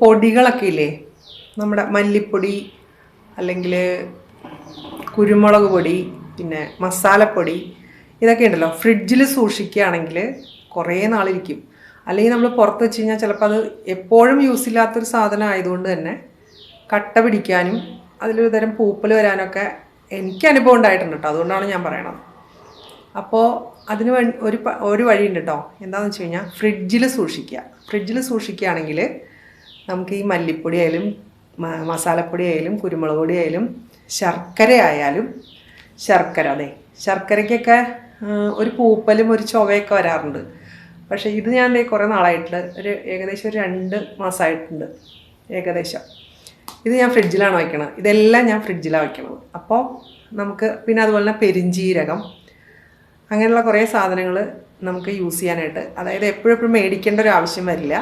പൊടികളൊക്കെ ഇല്ലേ, നമ്മുടെ മല്ലിപ്പൊടി അല്ലെങ്കിൽ കുരുമുളക് പൊടി പിന്നെ മസാലപ്പൊടി ഇതൊക്കെ ഉണ്ടല്ലോ, ഫ്രിഡ്ജിൽ സൂക്ഷിക്കുകയാണെങ്കിൽ കുറേ നാളിരിക്കും. അല്ലെങ്കിൽ നമ്മൾ പുറത്ത് വെച്ച് കഴിഞ്ഞാൽ ചിലപ്പോൾ അത് എപ്പോഴും യൂസ് ഇല്ലാത്തൊരു സാധനം ആയതുകൊണ്ട് തന്നെ കട്ട പിടിക്കാനും അതിലൊരു തരം പൂപ്പൽ വരാനൊക്കെ എനിക്ക് അനുഭവം ഉണ്ടായിട്ടുണ്ട് കേട്ടോ. അതുകൊണ്ടാണ് ഞാൻ പറയണത്. അപ്പോൾ അതിന് വേണ്ടി ഒരു വഴിയുണ്ട് കേട്ടോ. എന്താണെന്ന് വെച്ച് കഴിഞ്ഞാൽ ഫ്രിഡ്ജിൽ സൂക്ഷിക്കുക. ഫ്രിഡ്ജിൽ സൂക്ഷിക്കുകയാണെങ്കിൽ നമുക്ക് ഈ മല്ലിപ്പൊടി ആയാലും മസാലപ്പൊടി ആയാലും കുരുമുളക് പൊടി ആയാലും ശർക്കര ആയാലും ശർക്കരയ്ക്കൊക്കെ ഒരു പൂപ്പലും ഒരു ചൊവയൊക്കെ വരാറുണ്ട്. പക്ഷേ ഇത് ഞാൻ കുറേ നാളായിട്ടില്ല, ഏകദേശം ഒരു 2 മാസമായിട്ടുണ്ട് ഏകദേശം. ഇത് ഞാൻ ഫ്രിഡ്ജിലാണ് വയ്ക്കണത്. ഇതെല്ലാം ഞാൻ ഫ്രിഡ്ജിലാണ് വയ്ക്കണത്. അപ്പോൾ നമുക്ക് പിന്നെ അതുപോലെ തന്നെ പെരിഞ്ജീരകം അങ്ങനെയുള്ള കുറേ സാധനങ്ങൾ നമുക്ക് യൂസ് ചെയ്യാനായിട്ട്, അതായത് എപ്പോഴും മേടിക്കേണ്ട ഒരു ആവശ്യം വരില്ല.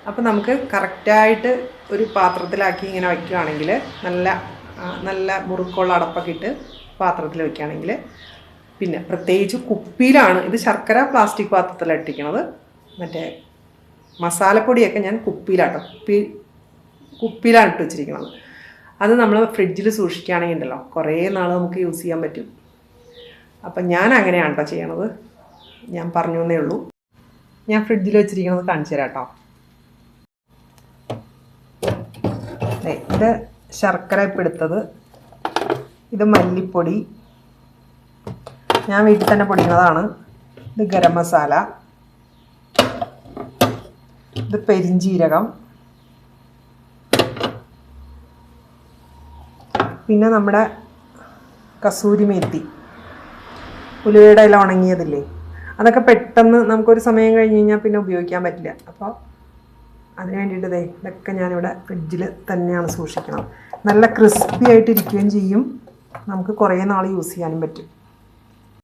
അപ്പോൾ നമുക്ക് കറക്റ്റായിട്ട് ഒരു പാത്രത്തിലാക്കി ഇങ്ങനെ വയ്ക്കുകയാണെങ്കിൽ നല്ല മുറുക്കുള്ള അടപ്പൊക്കെ ഇട്ട് പാത്രത്തിൽ വയ്ക്കുകയാണെങ്കിൽ, പിന്നെ പ്രത്യേകിച്ച് കുപ്പിയിലാണ് ഇത്, ശർക്കര പ്ലാസ്റ്റിക് പാത്രത്തിലാണ് ഇട്ടിരിക്കണത്. മറ്റേ മസാലപ്പൊടിയൊക്കെ ഞാൻ കുപ്പിയിലാണ് ഇട്ട് വെച്ചിരിക്കുന്നത്. അത് നമ്മൾ ഫ്രിഡ്ജിൽ സൂക്ഷിക്കുകയാണെങ്കിൽ ഉണ്ടല്ലോ കുറേ നാൾ നമുക്ക് യൂസ് ചെയ്യാൻ പറ്റും. അപ്പം ഞാൻ അങ്ങനെയാണ് കേട്ടോ ചെയ്യണത്. ഞാൻ പറഞ്ഞു എന്നേ ഉള്ളൂ. ഞാൻ ഫ്രിഡ്ജിൽ വെച്ചിരിക്കുന്നത് കാണിച്ചു തരാം കേട്ടോ. ഇത് ശർക്കര ഇപ്പം എടുത്തത്, ഇത് മല്ലിപ്പൊടി ഞാൻ വീട്ടിൽ തന്നെ പൊടിക്കുന്നതാണ്, ഇത് ഗരം മസാല, ഇത് പെരിഞ്ജീരകം, പിന്നെ നമ്മുടെ കസൂരി മേത്തി, ഉലുവയുടെ ഇല ഉണങ്ങിയതില്ലേ, അതൊക്കെ പെട്ടെന്ന് നമുക്കൊരു സമയം കഴിഞ്ഞ് കഴിഞ്ഞാൽ പിന്നെ ഉപയോഗിക്കാൻ പറ്റില്ല. അപ്പോൾ അതിന് വേണ്ടിയിട്ട് ഇതൊക്കെ ഞാനിവിടെ ഫ്രിഡ്ജിൽ തന്നെയാണ് സൂക്ഷിക്കണം. നല്ല ക്രിസ്പി ആയിട്ടിരിക്കുകയും ചെയ്യും, നമുക്ക് കുറേ നാൾ യൂസ് ചെയ്യാനും പറ്റും.